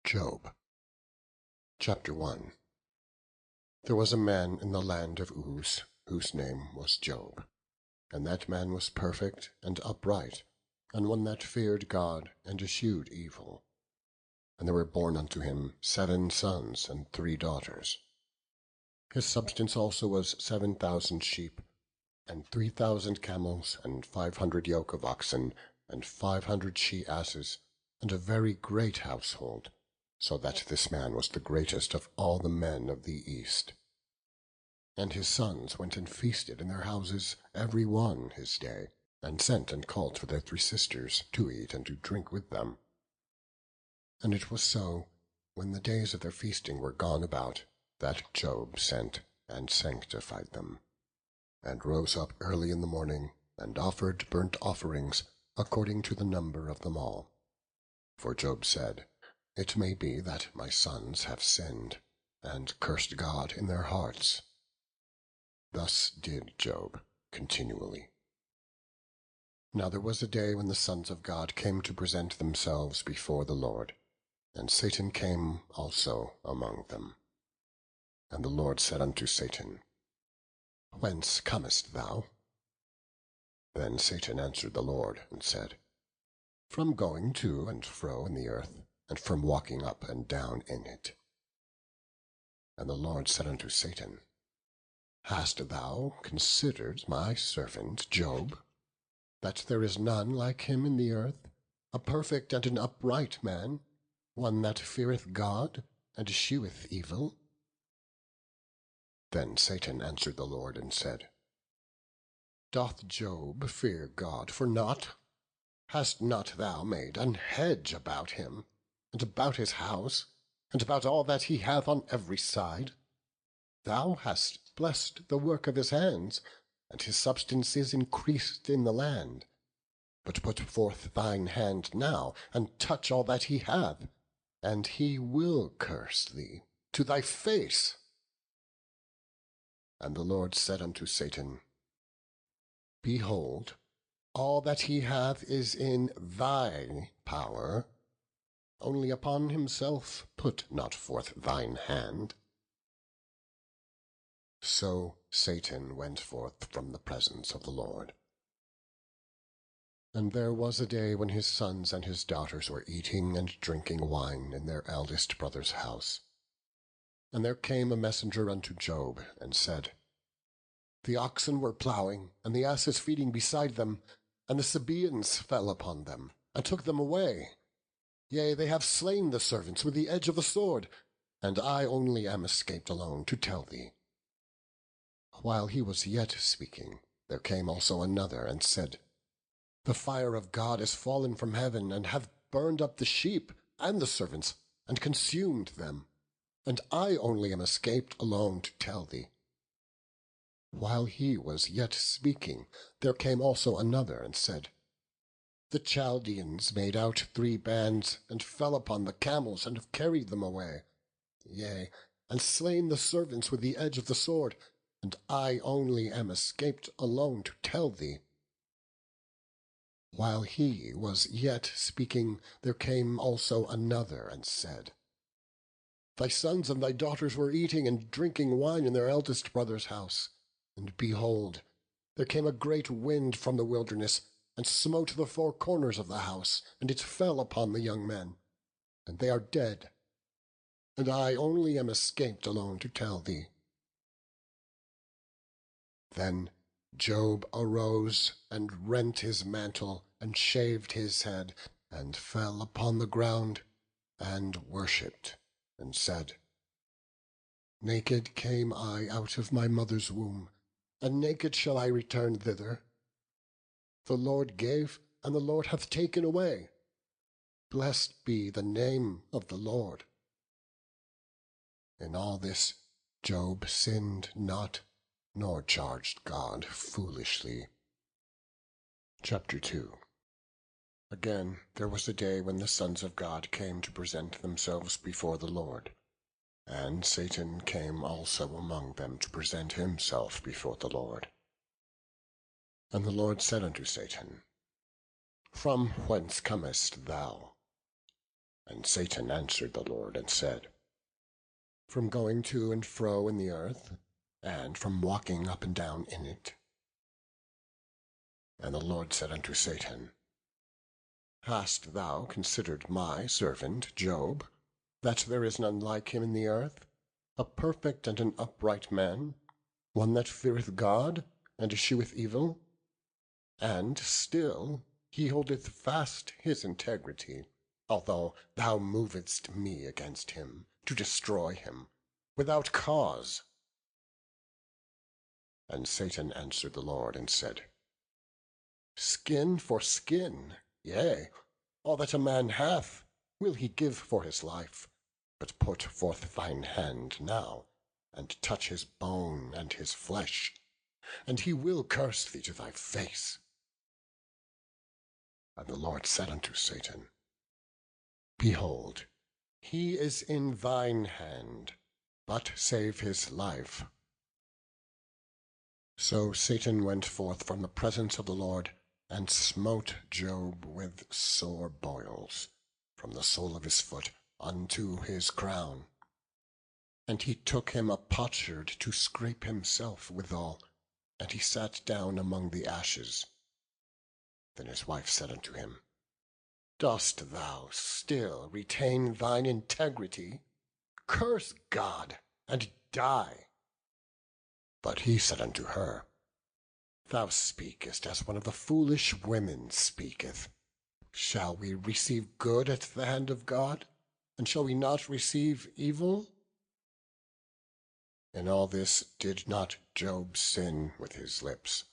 Job. Chapter 1. There was a man in the land of Uz, whose name was Job. And that man was perfect and upright, and one that feared God and eschewed evil. And there were born unto him 7 sons and 3 daughters. His substance also was 7,000 sheep, and 3,000 camels, and 500 yoke of oxen, and 500 she-asses, and a very great household, so that this man was the greatest of all the men of the east. And his sons went and feasted in their houses every one his day, and sent and called for their 3 sisters to eat and to drink with them. And it was so, when the days of their feasting were gone about, that Job sent and sanctified them, and rose up early in the morning, and offered burnt offerings according to the number of them all. For Job said, It may be that my sons have sinned, and cursed God in their hearts. Thus did Job continually. Now there was a day when the sons of God came to present themselves before the Lord, and Satan came also among them. And the Lord said unto Satan, Whence comest thou? Then Satan answered the Lord, and said, From going to and fro in the earth, and from walking up and down in it. And the Lord said unto Satan, Hast thou considered my servant Job, that there is none like him in the earth, a perfect and an upright man, one that feareth God, and escheweth evil? Then Satan answered the Lord, and said, Doth Job fear God for naught? Hast not thou made an hedge about him, and about his house, and about all that he hath on every side? Thou hast blessed the work of his hands, and his substance is increased in the land. But put forth thine hand now, and touch all that he hath, and he will curse thee to thy face. And the Lord said unto Satan, Behold, all that he hath is in thy power, only upon himself put not forth thine hand. So Satan went forth from the presence of the Lord. And there was a day when his sons and his daughters were eating and drinking wine in their eldest brother's house. And there came a messenger unto Job, and said, The oxen were plowing, and the asses feeding beside them, and the Sabaeans fell upon them, and took them away. Yea, they have slain the servants with the edge of the sword, and I only am escaped alone to tell thee. While he was yet speaking, there came also another, and said, The fire of God is fallen from heaven, and hath burned up the sheep and the servants, and consumed them, and I only am escaped alone to tell thee. While he was yet speaking, there came also another, and said, The Chaldeans made out 3 bands, and fell upon the camels, and have carried them away. Yea, and slain the servants with the edge of the sword, and I only am escaped alone to tell thee. While he was yet speaking, there came also another, and said, Thy sons and thy daughters were eating and drinking wine in their eldest brother's house. And behold, there came a great wind from the wilderness, and smote the 4 corners of the house, and it fell upon the young men, and they are dead. And I only am escaped alone to tell thee. Then Job arose, and rent his mantle, and shaved his head, and fell upon the ground, and worshipped, and said, Naked came I out of my mother's womb, and naked shall I return thither. The Lord gave, and the Lord hath taken away. Blessed be the name of the Lord. In all this Job sinned not, nor charged God foolishly. Chapter 2. Again there was a day when the sons of God came to present themselves before the Lord. And Satan came also among them to present himself before the Lord. And the Lord said unto Satan, From whence comest thou? And Satan answered the Lord and said, From going to and fro in the earth, and from walking up and down in it. And the Lord said unto Satan, Hast thou considered my servant Job, that there is none like him in the earth, a perfect and an upright man, one that feareth God, and escheweth evil? And still he holdeth fast his integrity, although thou movedst me against him, to destroy him, without cause. And Satan answered the Lord and said, Skin for skin, yea, all that a man hath will he give for his life. But put forth thine hand now, and touch his bone and his flesh, and he will curse thee to thy face. And the Lord said unto Satan, Behold, he is in thine hand, but save his life. So Satan went forth from the presence of the Lord, and smote Job with sore boils, from the sole of his foot unto his crown. And he took him a potsherd to scrape himself withal, and he sat down among the ashes. Then his wife said unto him, Dost thou still retain thine integrity? Curse God, and die. But he said unto her, Thou speakest as one of the foolish women speaketh. Shall we receive good at the hand of God, and shall we not receive evil? In all this did not Job sin with his lips.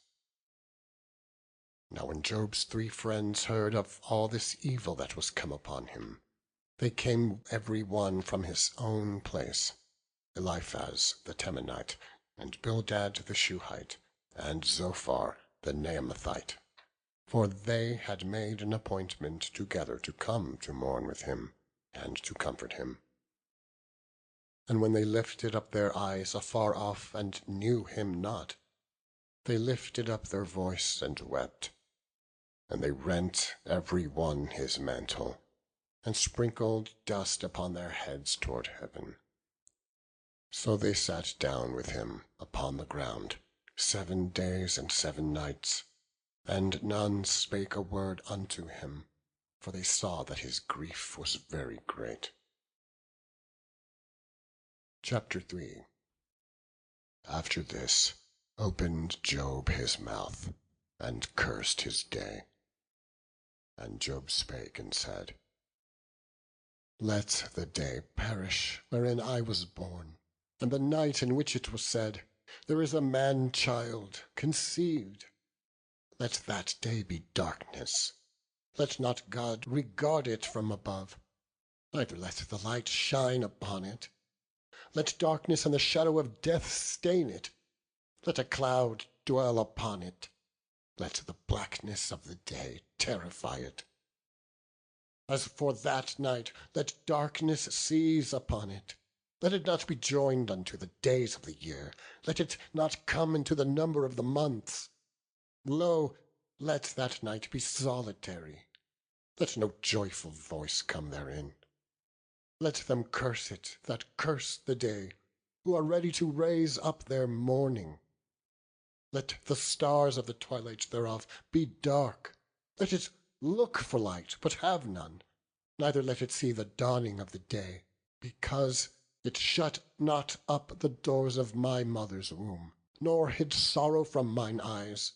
Now when Job's 3 friends heard of all this evil that was come upon him, they came every one from his own place, Eliphaz the Temanite, and Bildad the Shuhite, and Zophar the Naamathite. For they had made an appointment together to come to mourn with him, and to comfort him. And when they lifted up their eyes afar off, and knew him not, they lifted up their voice and wept. And they rent every one his mantle, and sprinkled dust upon their heads toward heaven. So they sat down with him upon the ground 7 days and 7 nights, and none spake a word unto him, for they saw that his grief was very great. Chapter 3. After this opened Job his mouth, and cursed his day. And Job spake and said, Let the day perish wherein I was born, and the night in which it was said, There is a man-child conceived. Let that day be darkness. Let not God regard it from above, neither let the light shine upon it. Let darkness and the shadow of death stain it. Let a cloud dwell upon it. Let the blackness of the day terrify it. As for that night, let darkness seize upon it. Let it not be joined unto the days of the year. Let it not come into the number of the months. Lo, let that night be solitary. Let no joyful voice come therein. Let them curse it that curse the day, who are ready to raise up their mourning. Let the stars of the twilight thereof be dark. Let it look for light, but have none, neither let it see the dawning of the day, because it shut not up the doors of my mother's womb, nor hid sorrow from mine eyes.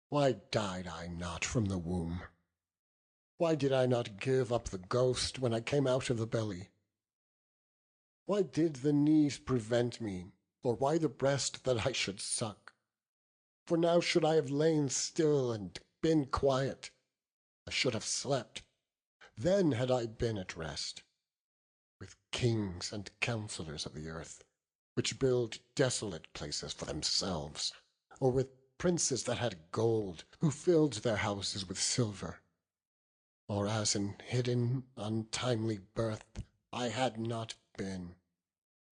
Why died I not from the womb? Why did I not give up the ghost when I came out of the belly? Why did the knees prevent me, or why the breast that I should suck? For now should I have lain still and been quiet. I should have slept. Then had I been at rest. With kings and counsellors of the earth, which build desolate places for themselves, or with princes that had gold, who filled their houses with silver. Or as in hidden, untimely birth I had not been,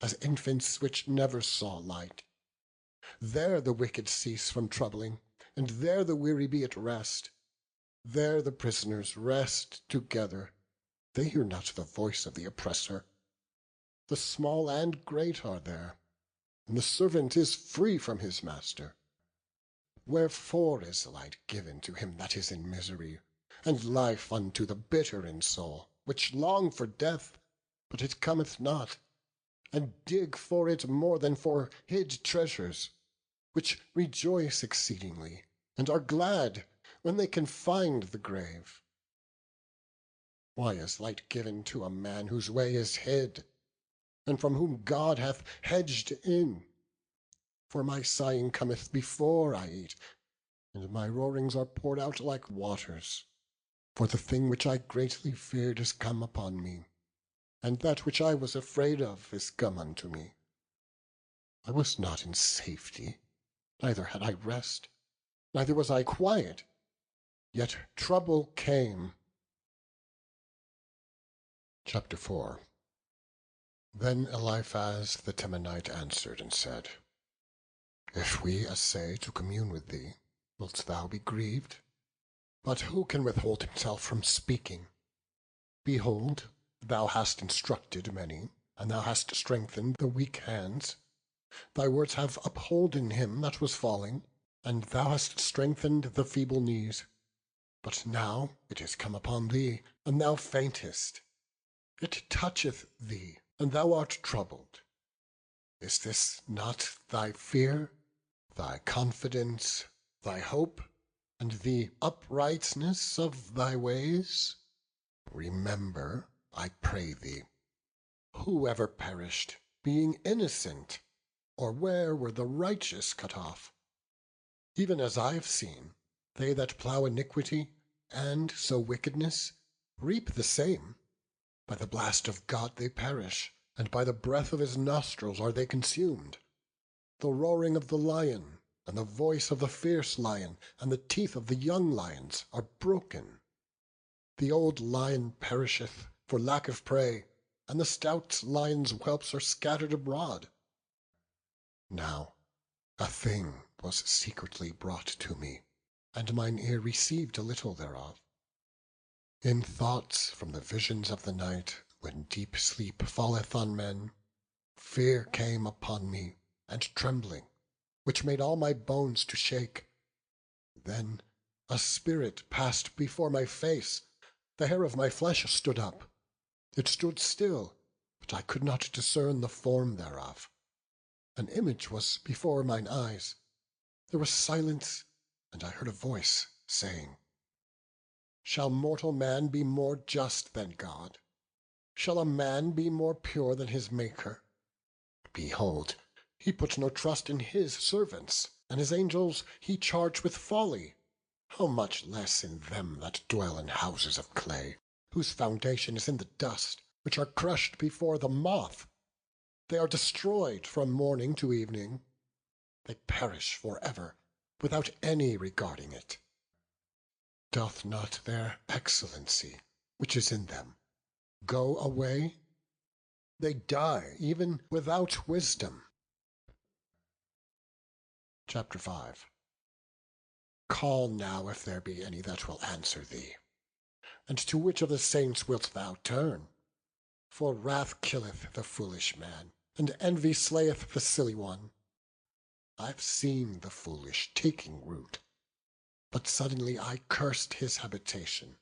as infants which never saw light. There the wicked cease from troubling, and there the weary be at rest. There the prisoners rest together, They hear not the voice of the oppressor. The small and great are there, and the servant is free from his master. Wherefore is light given to him that is in misery, and life unto the bitter in soul, which long for death, but it cometh not, and dig for it more than for hid treasures, which rejoice exceedingly, and are glad when they can find the grave. Why is light given to a man whose way is hid, and from whom God hath hedged in? For my sighing cometh before I eat, and my roarings are poured out like waters. For the thing which I greatly feared is come upon me, and that which I was afraid of is come unto me. I was not in safety, neither had I rest, neither was I quiet, yet trouble came. Chapter 4. Then Eliphaz the Temanite answered and said, If we essay to commune with thee, wilt thou be grieved? But who can withhold himself from speaking? Behold, thou hast instructed many, and thou hast strengthened the weak hands. Thy words have upholden him that was falling, and thou hast strengthened the feeble knees. But now it is come upon thee, and thou faintest. It toucheth thee, and thou art troubled. Is this not thy fear, thy confidence, thy hope, and the uprightness of thy ways? Remember, I pray thee, who ever perished, being innocent, or where were the righteous cut off? Even as I have seen, they that plough iniquity, and sow wickedness, reap the same. By the blast of God they perish, and by the breath of his nostrils are they consumed. The roaring of the lion, and the voice of the fierce lion, and the teeth of the young lions are broken. The old lion perisheth for lack of prey, and the stout lion's whelps are scattered abroad. Now a thing was secretly brought to me, and mine ear received a little thereof. In thoughts from the visions of the night, when deep sleep falleth on men, fear came upon me, and trembling, which made all my bones to shake. Then a spirit passed before my face, the hair of my flesh stood up. It stood still, but I could not discern the form thereof. An image was before mine eyes. There was silence, and I heard a voice saying, Shall mortal man be more just than God? Shall a man be more pure than his Maker? Behold, he put no trust in his servants, and his angels he charged with folly. How much less in them that dwell in houses of clay, whose foundation is in the dust, which are crushed before the moth. They are destroyed from morning to evening. They perish for ever, without any regarding it. Doth not their excellency, which is in them, go away? They die even without wisdom. Chapter 5. Call now if there be any that will answer thee. And to which of the saints wilt thou turn? For wrath killeth the foolish man, and envy slayeth the silly one. I've seen the foolish taking root, but suddenly I cursed his habitation.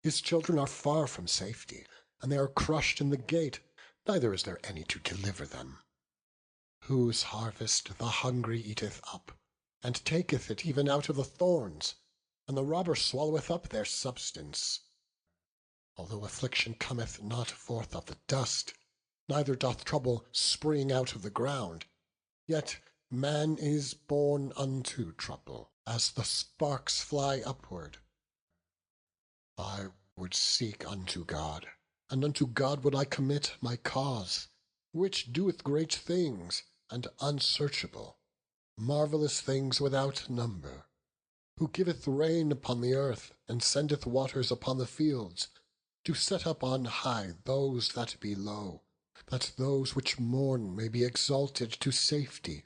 His children are far from safety, and they are crushed in the gate, neither is there any to deliver them. Whose harvest the hungry eateth up, and taketh it even out of the thorns, and the robber swalloweth up their substance. Although affliction cometh not forth of the dust, neither doth trouble spring out of the ground, yet man is born unto trouble, as the sparks fly upward. I would seek unto God, and unto God would I commit my cause, which doeth great things, and unsearchable, marvellous things without number, who giveth rain upon the earth, and sendeth waters upon the fields, to set up on high those that be low, that those which mourn may be exalted to safety.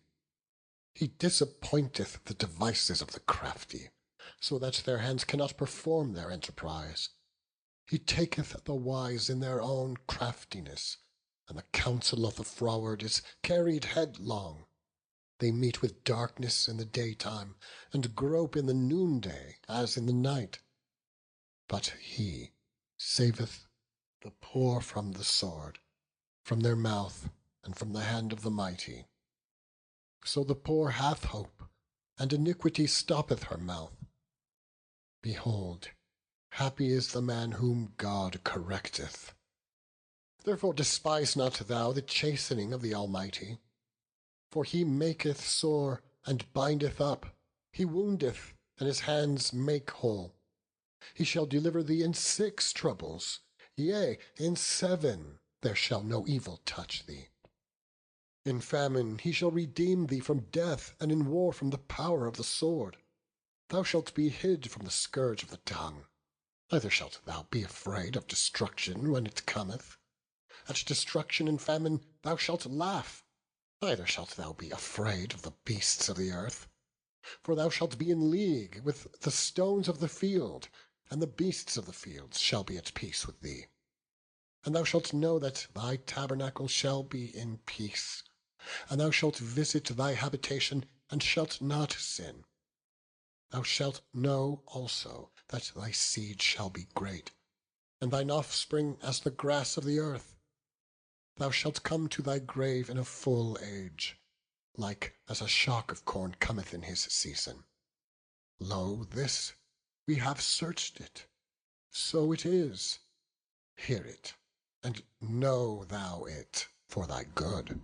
He disappointeth the devices of the crafty, so that their hands cannot perform their enterprise. He taketh the wise in their own craftiness, and the counsel of the froward is carried headlong. They meet with darkness in the daytime, and grope in the noonday as in the night. But he saveth the poor from the sword, from their mouth, and from the hand of the mighty. So the poor hath hope, and iniquity stoppeth her mouth. Behold, happy is the man whom God correcteth. Therefore despise not thou the chastening of the Almighty. For he maketh sore, and bindeth up. He woundeth, and his hands make whole. He shall deliver thee in 6 troubles, yea, in 7 there shall no evil touch thee. In famine he shall redeem thee from death, and in war from the power of the sword. Thou shalt be hid from the scourge of the tongue. Neither shalt thou be afraid of destruction when it cometh. At destruction and famine thou shalt laugh. Neither shalt thou be afraid of the beasts of the earth. For thou shalt be in league with the stones of the field, and the beasts of the field shall be at peace with thee. And thou shalt know that thy tabernacle shall be in peace, and thou shalt visit thy habitation, and shalt not sin. Thou shalt know also that thy seed shall be great, and thine offspring as the grass of the earth. Thou shalt come to thy grave in a full age, like as a shock of corn cometh in his season. Lo, this, we have searched it, so it is. Hear it, and know thou it for thy good.